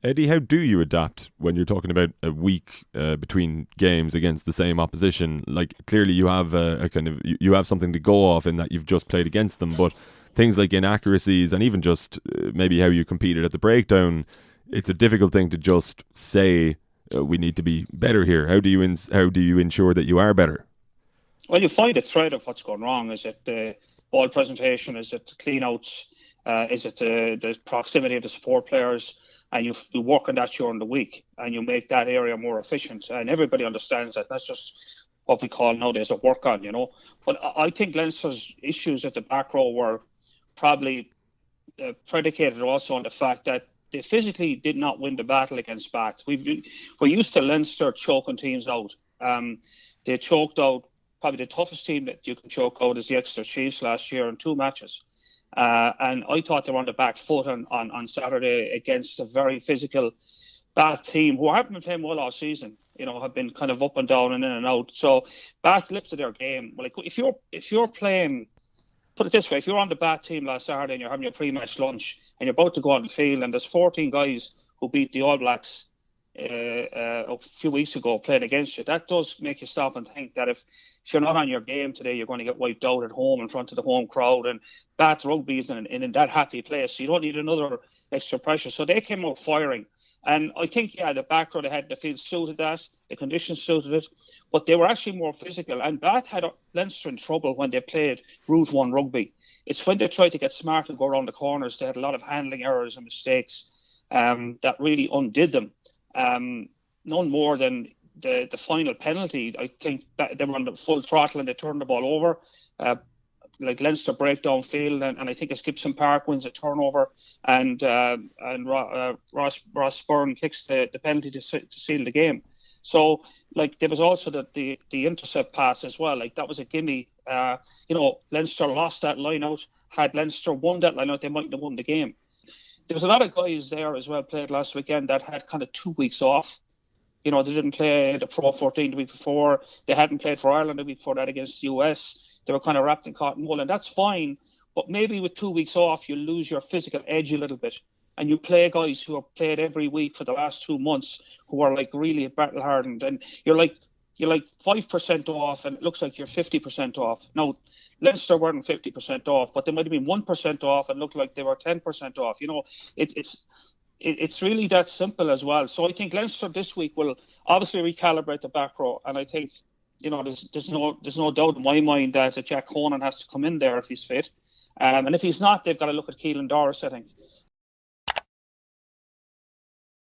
Eddie, how do you adapt when you're talking about a week between games against the same opposition? Like, clearly you have a kind of you have something to go off in that you've just played against them, but things like inaccuracies and even just maybe how you competed at the breakdown, it's a difficult thing to just say we need to be better here. How do you ensure that you are better? Well, you find a thread of what's going wrong. Is it the ball presentation? Is it the cleanouts? Is it the proximity of the support players? And you work on that during the week, and you make that area more efficient. And everybody understands that. That's just what we call nowadays a work on, But I think Leinster's issues at the back row were probably predicated also on the fact that they physically did not win the battle against Bath. We're used to Leinster choking teams out. They choked out probably the toughest team that you can choke out is the Exeter Chiefs last year in two matches. And I thought they were on the back foot on Saturday against a very physical Bath team who haven't been playing well all season. Have been kind of up and down and in and out. So Bath lifted their game. Like if you're playing, put it this way, if you're on the Bath team last Saturday and you're having your pre-match lunch and you're about to go on the field and there's 14 guys who beat the All Blacks a few weeks ago playing against you, that does make you stop and think that if you're not on your game today, you're going to get wiped out at home in front of the home crowd. And Bath Rugby is in that happy place. So you don't need another extra pressure. So they came out firing. And I think, the back row they had, the field suited that, the conditions suited it, but they were actually more physical. And Bath had Leinster in trouble when they played Route 1 rugby. It's when they tried to get smart and go around the corners, they had a lot of handling errors and mistakes that really undid them. None more than the final penalty. I think they were on the full throttle and they turned the ball over. Like Leinster break down field, and I think it's Gibson Park wins a turnover, and Ross Byrne kicks the penalty to seal the game. So like there was also the intercept pass as well. Like that was a gimme. Leinster lost that line out. Had Leinster won that line out, they might have won the game. There was a lot of guys there as well played last weekend that had kind of 2 weeks off. They didn't play the Pro 14 the week before. They hadn't played for Ireland the week before that against the US. They were kind of wrapped in cotton wool, and that's fine. But maybe with 2 weeks off, you lose your physical edge a little bit. And you play guys who have played every week for the last 2 months who are like really battle hardened. And you're like 5% off, and it looks like you're 50% off. Now, Leinster weren't 50% off, but they might have been 1% off and looked like they were 10% off. It's really that simple as well. So I think Leinster this week will obviously recalibrate the back row, and I think there's no doubt in my mind that Jack Honan has to come in there if he's fit, and if he's not, they've got to look at Keelan Doris, I think.